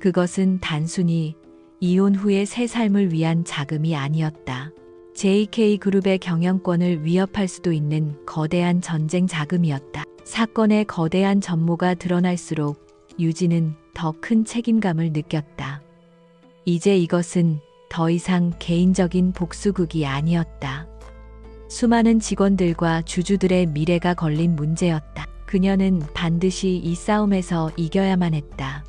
그것은 단순히 이혼 후의 새 삶을 위한 자금이 아니었다. JK그룹의 경영권을 위협할 수도 있는 거대한 전쟁 자금이었다. 사건의 거대한 전모가 드러날수록 유진은 더 큰 책임감을 느꼈다. 이제 이것은 더 이상 개인적인 복수극이 아니었다. 수많은 직원들과 주주들의 미래가 걸린 문제였다. 그녀는 반드시 이 싸움에서 이겨야만 했다.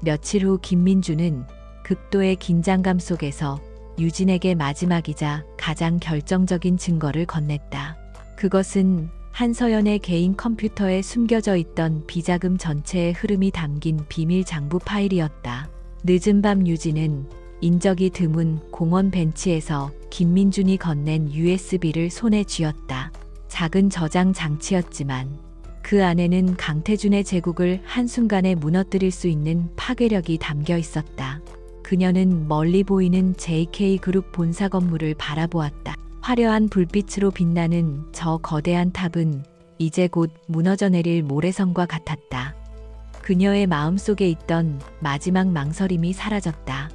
며칠 후 김민준은 극도의 긴장감 속에서 유진에게 마지막이자 가장 결정적인 증거를 건넸다. 그것은 한서연의 개인 컴퓨터에 숨겨져 있던 비자금 전체의 흐름이 담긴 비밀 장부 파일이었다. 늦은 밤 유진은 인적이 드문 공원 벤치에서 김민준이 건넨 USB를 손에 쥐었다. 작은 저장 장치였지만 그 안에는 강태준의 제국을 한순간에 무너뜨릴 수 있는 파괴력이 담겨 있었다. 그녀는 멀리 보이는 JK그룹 본사 건물을 바라보았다. 화려한 불빛으로 빛나는 저 거대한 탑은 이제 곧 무너져 내릴 모래성과 같았다. 그녀의 마음속에 있던 마지막 망설임이 사라졌다.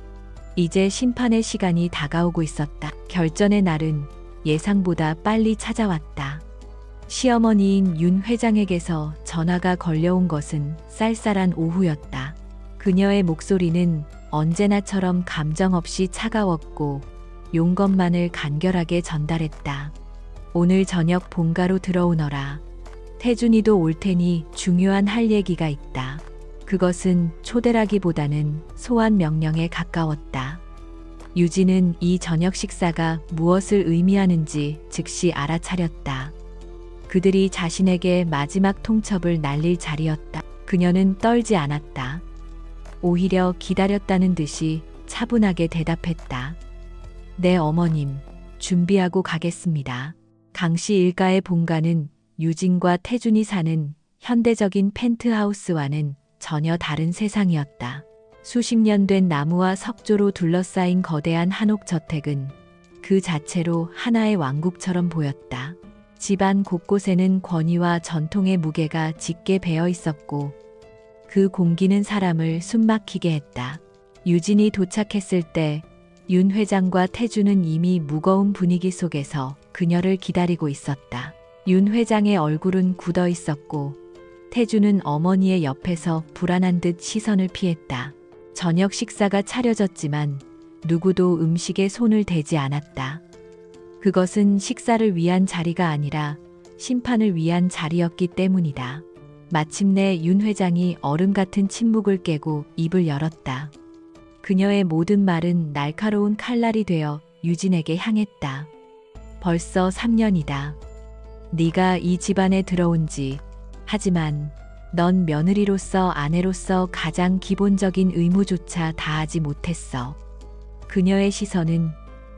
이제 심판의 시간이 다가오고 있었다. 결전의 날은 예상보다 빨리 찾아왔다. 시어머니인 윤 회장에게서 전화가 걸려온 것은 쌀쌀한 오후였다. 그녀의 목소리는 언제나처럼 감정 없이 차가웠고 용건만을 간결하게 전달했다. 오늘 저녁 본가로 들어오너라. 태준이도 올 테니 중요한 할 얘기가 있다. 그것은 초대라기보다는 소환 명령에 가까웠다. 유진은 이 저녁 식사가 무엇을 의미하는지 즉시 알아차렸다. 그들이 자신에게 마지막 통첩을 날릴 자리였다. 그녀는 떨지 않았다. 오히려 기다렸다는 듯이 차분하게 대답했다. 네, 어머님. 준비하고 가겠습니다. 강씨 일가의 본가는 유진과 태준이 사는 현대적인 펜트하우스와는 전혀 다른 세상이었다. 수십 년 된 나무와 석조로 둘러싸인 거대한 한옥 저택은 그 자체로 하나의 왕국처럼 보였다. 집안 곳곳에는 권위와 전통의 무게가 짙게 배어 있었고 그 공기는 사람을 숨막히게 했다. 유진이 도착했을 때 윤 회장과 태준은 이미 무거운 분위기 속에서 그녀를 기다리고 있었다. 윤 회장의 얼굴은 굳어 있었고 태준은 어머니의 옆에서 불안한 듯 시선을 피했다. 저녁 식사가 차려졌지만 누구도 음식에 손을 대지 않았다. 그것은 식사를 위한 자리가 아니라 심판을 위한 자리였기 때문이다. 마침내 윤 회장이 얼음 같은 침묵을 깨고 입을 열었다. 그녀의 모든 말은 날카로운 칼날이 되어 유진에게 향했다. 벌써 3년이다. 네가 이 집안에 들어온 지. 하지만 넌 며느리로서, 아내로서 가장 기본적인 의무조차 다하지 못했어. 그녀의 시선은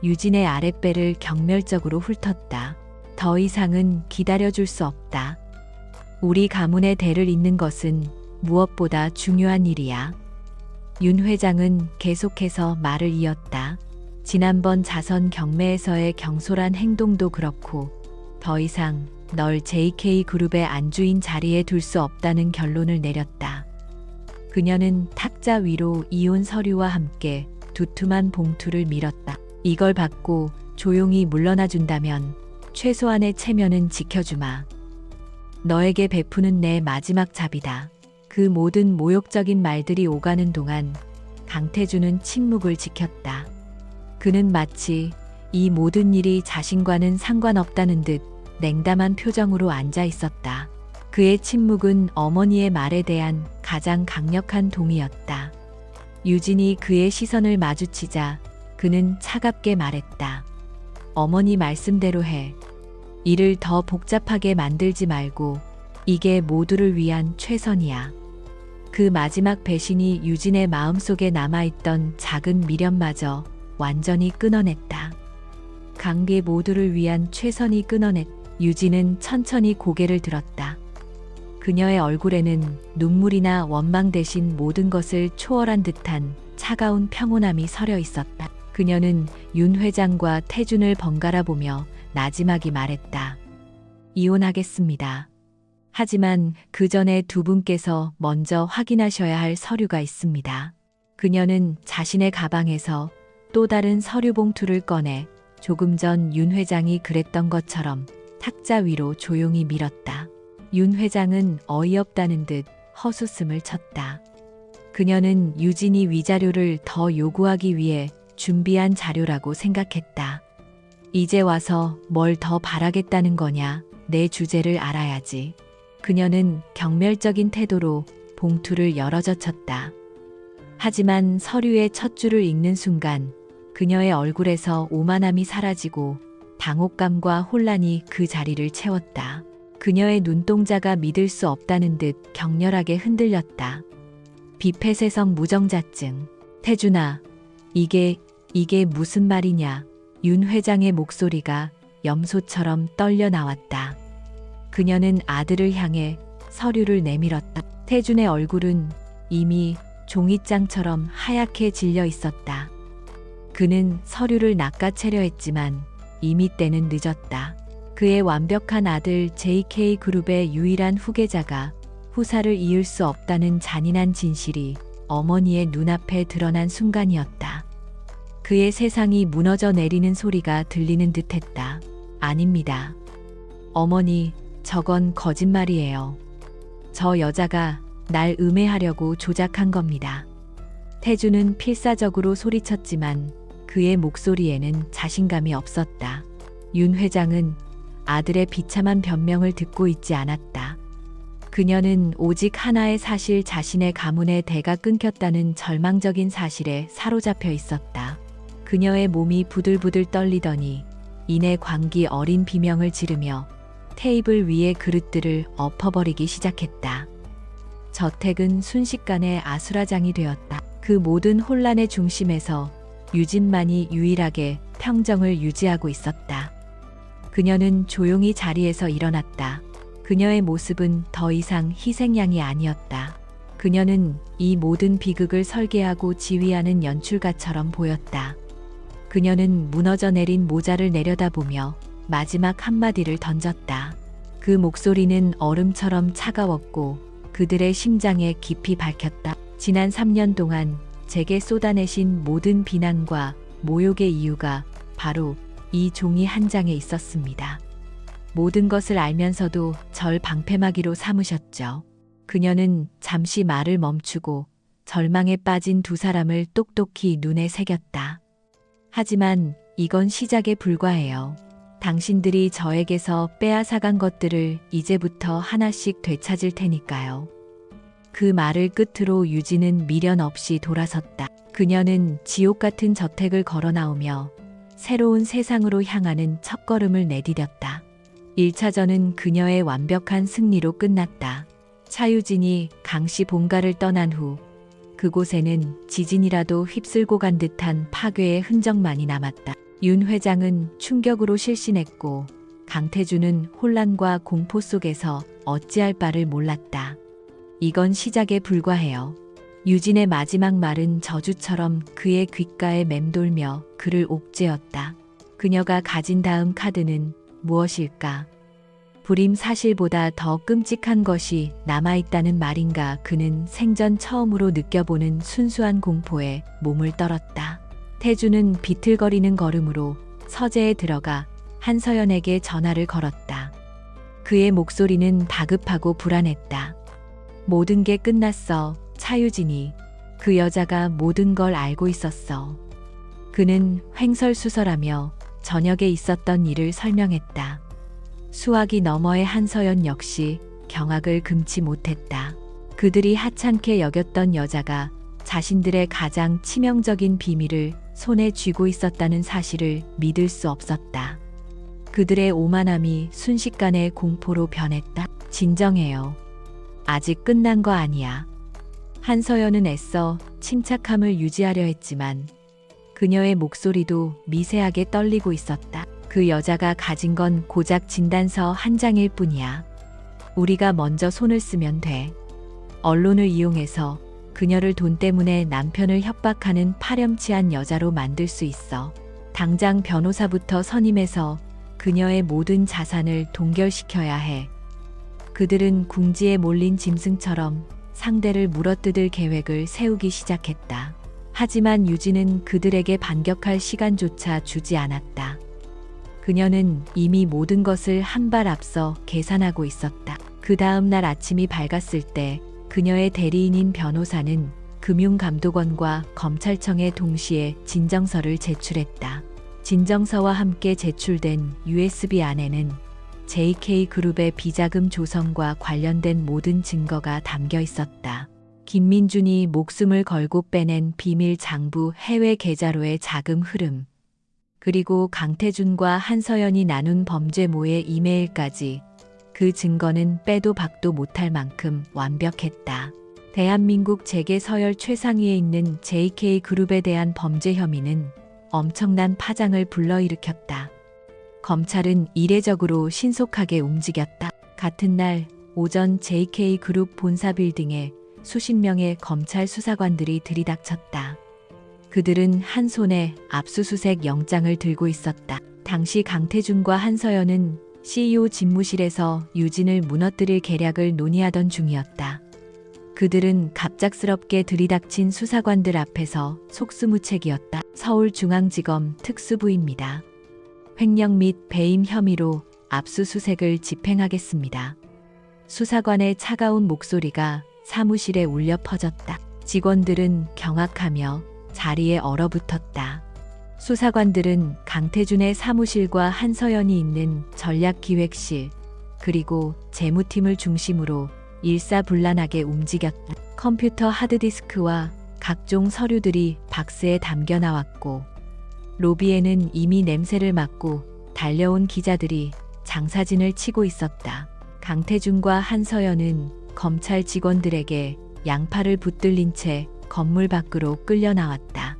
유진의 아랫배를 경멸적으로 훑었다. 더 이상은 기다려줄 수 없다. 우리 가문의 대를 잇는 것은 무엇보다 중요한 일이야. 윤 회장은 계속해서 말을 이었다. 지난번 자선 경매에서의 경솔한 행동도 그렇고 더 이상 널 JK그룹의 안주인 자리에 둘 수 없다는 결론을 내렸다. 그녀는 탁자 위로 이혼 서류와 함께 두툼한 봉투를 밀었다. 이걸 받고 조용히 물러나 준다면 최소한의 체면은 지켜주마. 너에게 베푸는 내 마지막 잡이다. 그 모든 모욕적인 말들이 오가는 동안 강태준은 침묵을 지켰다. 그는 마치 이 모든 일이 자신과는 상관없다는 듯 냉담한 표정으로 앉아 있었다. 그의 침묵은 어머니의 말에 대한 가장 강력한 동의였다. 유진이 그의 시선을 마주치자 그는 차갑게 말했다. 어머니 말씀대로 해. 일을 더 복잡하게 만들지 말고 이게 모두를 위한 최선이야. 그 마지막 배신이 유진의 마음속에 남아있던 작은 미련마저 완전히 끊어냈다. 관계 모두를 위한 최선이 끊어냈. 유진은 천천히 고개를 들었다. 그녀의 얼굴에는 눈물이나 원망 대신 모든 것을 초월한 듯한 차가운 평온함이 서려 있었다. 그녀는 윤 회장과 태준을 번갈아 보며 나지막이 말했다. 이혼하겠습니다. 하지만 그 전에 두 분께서 먼저 확인하셔야 할 서류가 있습니다. 그녀는 자신의 가방에서 또 다른 서류 봉투를 꺼내 조금 전 윤 회장이 그랬던 것처럼 탁자 위로 조용히 밀었다. 윤 회장은 어이없다는 듯 헛웃음을 쳤다. 그녀는 유진이 위자료를 더 요구하기 위해 준비한 자료라고 생각했다. 이제 와서 뭘 더 바라겠다는 거냐? 내 주제를 알아야지. 그녀는 경멸적인 태도로 봉투를 열어젖혔다. 하지만 서류의 첫 줄을 읽는 순간 그녀의 얼굴에서 오만함이 사라지고 당혹감과 혼란이 그 자리를 채웠다. 그녀의 눈동자가 믿을 수 없다는 듯 격렬하게 흔들렸다. 비폐쇄성 무정자증. 태준아, 이게 무슨 말이냐? 윤 회장의 목소리가 염소처럼 떨려 나왔다. 그녀는 아들을 향해 서류를 내밀었다. 태준의 얼굴은 이미 종이장처럼 하얗게 질려 있었다. 그는 서류를 낚아채려 했지만 이미 때는 늦었다. 그의 완벽한 아들 JK그룹의 유일한 후계자가 후사를 이을 수 없다는 잔인한 진실이 어머니의 눈앞에 드러난 순간이었다. 그의 세상이 무너져 내리는 소리가 들리는 듯했다. 아닙니다. 어머니, 저건 거짓말이에요. 저 여자가 날 음해하려고 조작한 겁니다. 태준은 필사적으로 소리쳤지만 그의 목소리에는 자신감이 없었다. 윤 회장은 아들의 비참한 변명을 듣고 있지 않았다. 그녀는 오직 하나의 사실, 자신의 가문의 대가 끊겼다는 절망적인 사실에 사로잡혀 있었다. 그녀의 몸이 부들부들 떨리더니 이내 광기 어린 비명을 지르며 테이블 위의 그릇들을 엎어버리기 시작했다. 저택은 순식간에 아수라장이 되었다. 그 모든 혼란의 중심에서 유진만이 유일하게 평정을 유지하고 있었다. 그녀는 조용히 자리에서 일어났다. 그녀의 모습은 더 이상 희생양이 아니었다. 그녀는 이 모든 비극을 설계하고 지휘하는 연출가처럼 보였다. 그녀는 무너져 내린 모자를 내려다보며 마지막 한마디를 던졌다. 그 목소리는 얼음처럼 차가웠고 그들의 심장에 깊이 박혔다. 지난 3년 동안 제게 쏟아내신 모든 비난과 모욕의 이유가 바로 이 종이 한 장에 있었습니다. 모든 것을 알면서도 절 방패막이로 삼으셨죠. 그녀는 잠시 말을 멈추고 절망에 빠진 두 사람을 똑똑히 눈에 새겼다. 하지만 이건 시작에 불과해요. 당신들이 저에게서 빼앗아간 것들을 이제부터 하나씩 되찾을 테니까요. 그 말을 끝으로 유진은 미련 없이 돌아섰다. 그녀는 지옥 같은 저택을 걸어 나오며 새로운 세상으로 향하는 첫걸음을 내디뎠다. 1차전은 그녀의 완벽한 승리로 끝났다. 차유진이 강씨 본가를 떠난 후 그곳에는 지진이라도 휩쓸고 간 듯한 파괴의 흔적만이 남았다. 윤 회장은 충격으로 실신했고 강태준은 혼란과 공포 속에서 어찌할 바를 몰랐다. 이건 시작에 불과해요. 유진의 마지막 말은 저주처럼 그의 귓가에 맴돌며 그를 옥죄었다. 그녀가 가진 다음 카드는 무엇일까? 불임 사실보다 더 끔찍한 것이 남아있다는 말인가. 그는 생전 처음으로 느껴보는 순수한 공포에 몸을 떨었다. 태주는 비틀거리는 걸음으로 서재에 들어가 한서연에게 전화를 걸었다. 그의 목소리는 다급하고 불안했다. 모든 게 끝났어, 차유진이. 그 여자가 모든 걸 알고 있었어. 그는 횡설수설하며 저녁에 있었던 일을 설명했다. 수화기 너머의 한서연 역시 경악을 금치 못했다. 그들이 하찮게 여겼던 여자가 자신들의 가장 치명적인 비밀을 손에 쥐고 있었다는 사실을 믿을 수 없었다. 그들의 오만함이 순식간에 공포로 변했다. 진정해요. 아직 끝난 거 아니야. 한서연은 애써 침착함을 유지하려 했지만 그녀의 목소리도 미세하게 떨리고 있었다. 그 여자가 가진 건 고작 진단서 한 장일 뿐이야. 우리가 먼저 손을 쓰면 돼. 언론을 이용해서 그녀를 돈 때문에 남편을 협박하는 파렴치한 여자로 만들 수 있어. 당장 변호사부터 선임해서 그녀의 모든 자산을 동결시켜야 해. 그들은 궁지에 몰린 짐승처럼 상대를 물어뜯을 계획을 세우기 시작했다. 하지만 유진은 그들에게 반격할 시간조차 주지 않았다. 그녀는 이미 모든 것을 한 발 앞서 계산하고 있었다. 그 다음 날 아침이 밝았을 때 그녀의 대리인인 변호사는 금융감독원과 검찰청에 동시에 진정서를 제출했다. 진정서와 함께 제출된 USB 안에는 JK그룹의 비자금 조성과 관련된 모든 증거가 담겨 있었다. 김민준이 목숨을 걸고 빼낸 비밀 장부 해외 계좌로의 자금 흐름, 그리고 강태준과 한서연이 나눈 범죄모의 이메일까지. 그 증거는 빼도 박도 못할 만큼 완벽했다. 대한민국 재계 서열 최상위에 있는 JK그룹에 대한 범죄 혐의는 엄청난 파장을 불러일으켰다. 검찰은 이례적으로 신속하게 움직였다. 같은 날 오전 JK그룹 본사 빌딩에 수십 명의 검찰 수사관들이 들이닥쳤다. 그들은 한 손에 압수수색 영장을 들고 있었다. 당시 강태준과 한서연은 CEO 집무실에서 유진을 무너뜨릴 계략을 논의하던 중이었다. 그들은 갑작스럽게 들이닥친 수사관들 앞에서 속수무책이었다. 서울중앙지검 특수부입니다. 횡령 및 배임 혐의로 압수수색을 집행하겠습니다. 수사관의 차가운 목소리가 사무실에 울려 퍼졌다. 직원들은 경악하며 자리에 얼어붙었다. 수사관들은 강태준의 사무실과 한서연이 있는 전략기획실, 그리고 재무팀을 중심으로 일사불란하게 움직였다. 컴퓨터 하드디스크와 각종 서류들이 박스에 담겨 나왔고, 로비에는 이미 냄새를 맡고 달려온 기자들이 장사진을 치고 있었다. 강태준과 한서연은 검찰 직원들에게 양팔을 붙들린 채 건물 밖으로 끌려 나왔다.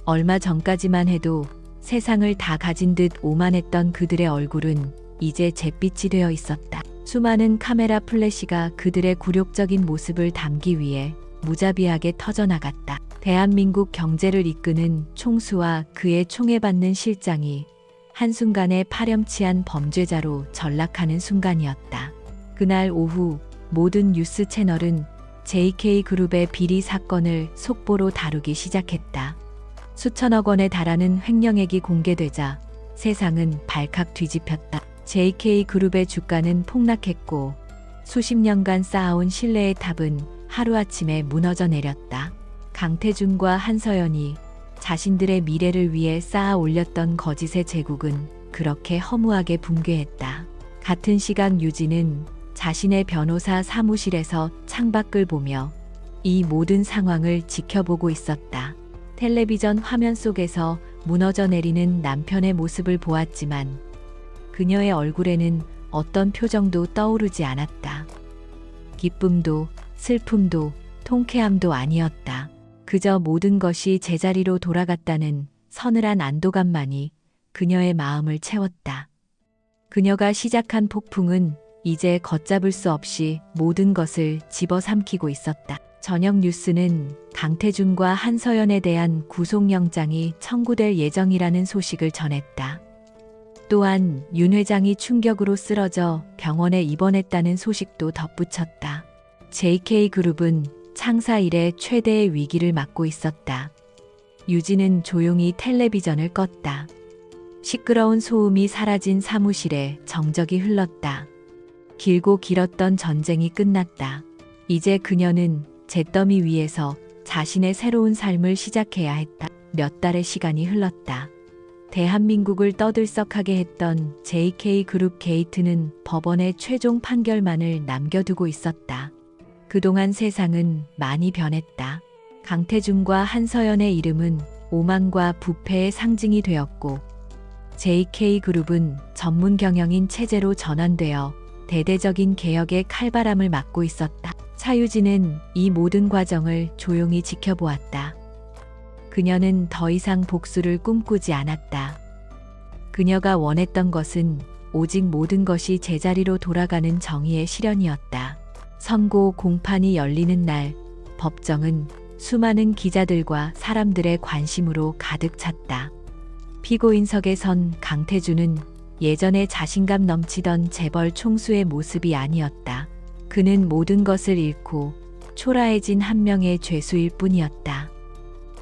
얼마 전까지만 해도 세상을 다 가진 듯 오만했던 그들의 얼굴은 이제 잿빛이 되어 있었다. 수많은 카메라 플래시가 그들의 굴욕적인 모습을 담기 위해 무자비하게 터져나갔다. 대한민국 경제를 이끄는 총수와 그의 총에 받는 실장이 한순간에 파렴치한 범죄자로 전락하는 순간이었다. 그날 오후 모든 뉴스 채널은 JK그룹의 비리 사건을 속보로 다루기 시작했다. 수천억 원에 달하는 횡령액이 공개되자 세상은 발칵 뒤집혔다. JK그룹의 주가는 폭락했고 수십 년간 쌓아온 신뢰의 탑은 하루아침에 무너져 내렸다. 강태준과 한서연이 자신들의 미래를 위해 쌓아 올렸던 거짓의 제국은 그렇게 허무하게 붕괴했다. 같은 시각 유진은 자신의 변호사 사무실에서 창밖을 보며 이 모든 상황을 지켜보고 있었다. 텔레비전 화면 속에서 무너져 내리는 남편의 모습을 보았지만 그녀의 얼굴에는 어떤 표정도 떠오르지 않았다. 기쁨도 슬픔도 통쾌함도 아니었다. 그저 모든 것이 제자리로 돌아갔다는 서늘한 안도감만이 그녀의 마음을 채웠다. 그녀가 시작한 폭풍은 이제 걷잡을 수 없이 모든 것을 집어삼키고 있었다. 저녁 뉴스는 강태준과 한서연에 대한 구속영장이 청구될 예정이라는 소식을 전했다. 또한 윤 회장이 충격으로 쓰러져 병원에 입원했다는 소식도 덧붙였다. JK그룹은 창사 이래 최대의 위기를 맞고 있었다. 유진은 조용히 텔레비전을 껐다. 시끄러운 소음이 사라진 사무실에 정적이 흘렀다. 길고 길었던 전쟁이 끝났다. 이제 그녀는 잿더미 위에서 자신의 새로운 삶을 시작해야 했다. 몇 달의 시간이 흘렀다. 대한민국을 떠들썩하게 했던 JK그룹 게이트는 법원의 최종 판결만을 남겨두고 있었다. 그동안 세상은 많이 변했다. 강태준과 한서연의 이름은 오만과 부패의 상징이 되었고 JK그룹은 전문 경영인 체제로 전환되어 대대적인 개혁의 칼바람을 맞고 있었다. 차유진은 이 모든 과정을 조용히 지켜보았다. 그녀는 더 이상 복수를 꿈꾸지 않았다. 그녀가 원했던 것은 오직 모든 것이 제자리로 돌아가는 정의의 실현이었다. 선고 공판이 열리는 날, 법정은 수많은 기자들과 사람들의 관심으로 가득 찼다. 피고인석에 선 강태준은 예전에 자신감 넘치던 재벌 총수의 모습이 아니었다. 그는 모든 것을 잃고 초라해진 한 명의 죄수일 뿐이었다.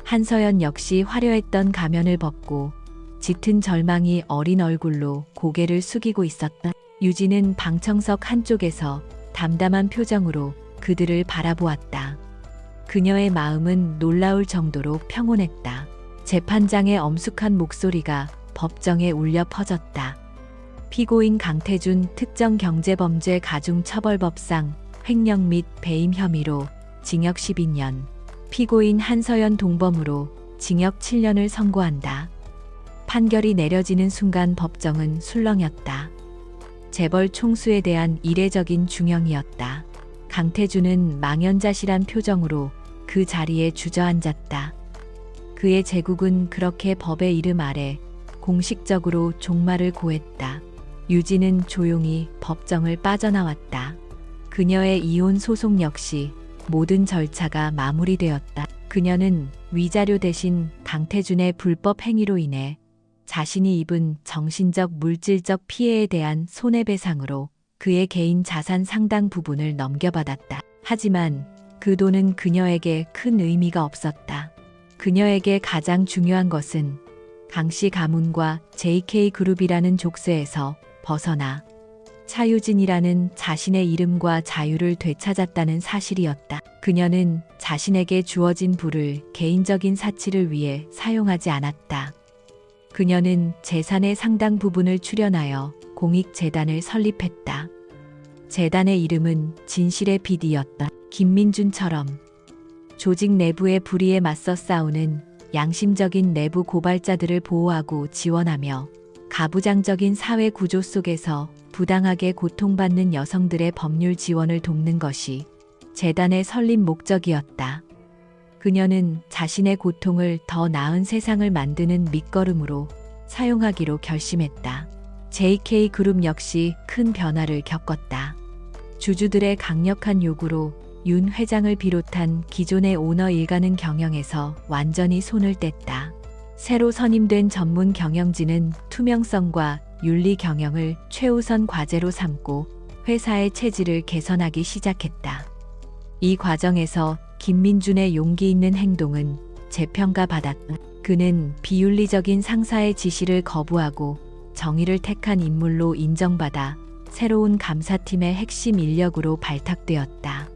한서연 역시 화려했던 가면을 벗고 짙은 절망이 어린 얼굴로 고개를 숙이고 있었다. 유진은 방청석 한쪽에서 담담한 표정으로 그들을 바라보았다. 그녀의 마음은 놀라울 정도로 평온했다. 재판장의 엄숙한 목소리가 법정에 울려 퍼졌다. 피고인 강태준 특정경제범죄 가중처벌법상 횡령 및 배임 혐의로 징역 12년, 피고인 한서연 동범으로 징역 7년을 선고한다. 판결이 내려지는 순간 법정은 술렁였다. 재벌 총수에 대한 이례적인 중형이었다. 강태준은 망연자실한 표정으로 그 자리에 주저앉았다. 그의 제국은 그렇게 법의 이름 아래 공식적으로 종말을 고했다. 유진은 조용히 법정을 빠져나왔다. 그녀의 이혼 소송 역시 모든 절차가 마무리되었다. 그녀는 위자료 대신 강태준의 불법 행위로 인해 자신이 입은 정신적 물질적 피해에 대한 손해배상으로 그의 개인 자산 상당 부분을 넘겨받았다. 하지만 그 돈은 그녀에게 큰 의미가 없었다. 그녀에게 가장 중요한 것은 강씨 가문과 JK그룹이라는 족쇄에서 벗어나 차유진이라는 자신의 이름과 자유를 되찾았다는 사실이었다. 그녀는 자신에게 주어진 부를 개인적인 사치를 위해 사용하지 않았다. 그녀는 재산의 상당 부분을 출연하여 공익재단을 설립했다. 재단의 이름은 진실의 빛이었다. 김민준처럼 조직 내부의 불의에 맞서 싸우는 양심적인 내부 고발자들을 보호하고 지원하며 가부장적인 사회 구조 속에서 부당하게 고통받는 여성들의 법률 지원을 돕는 것이 재단의 설립 목적이었다. 그녀는 자신의 고통을 더 나은 세상을 만드는 밑거름으로 사용하기로 결심했다. JK그룹 역시 큰 변화를 겪었다. 주주들의 강력한 요구로 윤 회장을 비롯한 기존의 오너 일가는 경영에서 완전히 손을 뗐다. 새로 선임된 전문 경영진은 투명성과 윤리 경영을 최우선 과제로 삼고 회사의 체질을 개선하기 시작했다. 이 과정에서 김민준의 용기 있는 행동은 재평가받았다. 그는 비윤리적인 상사의 지시를 거부하고 정의를 택한 인물로 인정받아 새로운 감사팀의 핵심 인력으로 발탁되었다.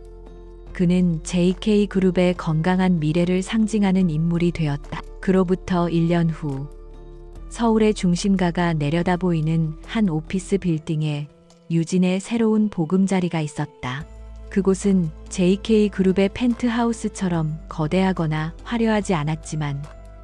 그는 JK그룹의 건강한 미래를 상징하는 인물이 되었다. 그로부터 1년 후 서울의 중심가가 내려다 보이는 한 오피스 빌딩에 유진의 새로운 보금자리가 있었다. 그곳은 JK그룹의 펜트하우스처럼 거대하거나 화려하지 않았지만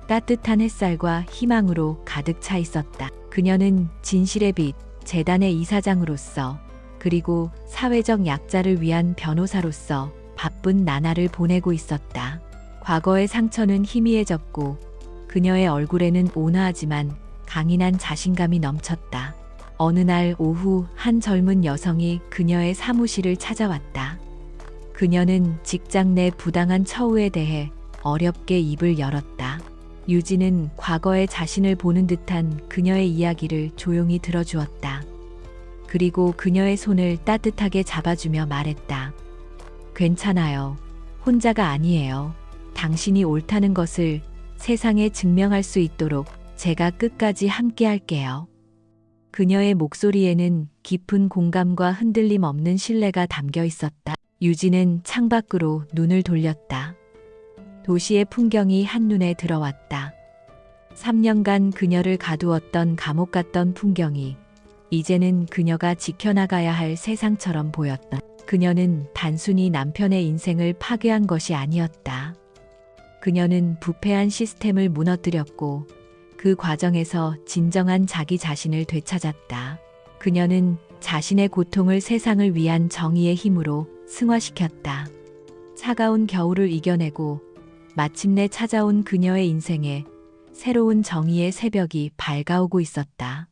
따뜻한 햇살과 희망으로 가득 차 있었다. 그녀는 진실의 빛, 재단의 이사장으로서 그리고 사회적 약자를 위한 변호사로서 바쁜 나날을 보내고 있었다. 과거의 상처는 희미해졌고 그녀의 얼굴에는 온화하지만 강인한 자신감이 넘쳤다. 어느 날 오후 한 젊은 여성이 그녀의 사무실을 찾아왔다. 그녀는 직장 내 부당한 처우에 대해 어렵게 입을 열었다. 유진은 과거의 자신을 보는 듯한 그녀의 이야기를 조용히 들어주었다. 그리고 그녀의 손을 따뜻하게 잡아주며 말했다. 괜찮아요. 혼자가 아니에요. 당신이 옳다는 것을 세상에 증명할 수 있도록 제가 끝까지 함께 할게요. 그녀의 목소리에는 깊은 공감과 흔들림 없는 신뢰가 담겨 있었다. 유진은 창밖으로 눈을 돌렸다. 도시의 풍경이 한눈에 들어왔다. 3년간 그녀를 가두었던 감옥 같던 풍경이 이제는 그녀가 지켜나가야 할 세상처럼 보였다. 그녀는 단순히 남편의 인생을 파괴한 것이 아니었다. 그녀는 부패한 시스템을 무너뜨렸고 그 과정에서 진정한 자기 자신을 되찾았다. 그녀는 자신의 고통을 세상을 위한 정의의 힘으로 승화시켰다. 차가운 겨울을 이겨내고 마침내 찾아온 그녀의 인생에 새로운 정의의 새벽이 밝아오고 있었다.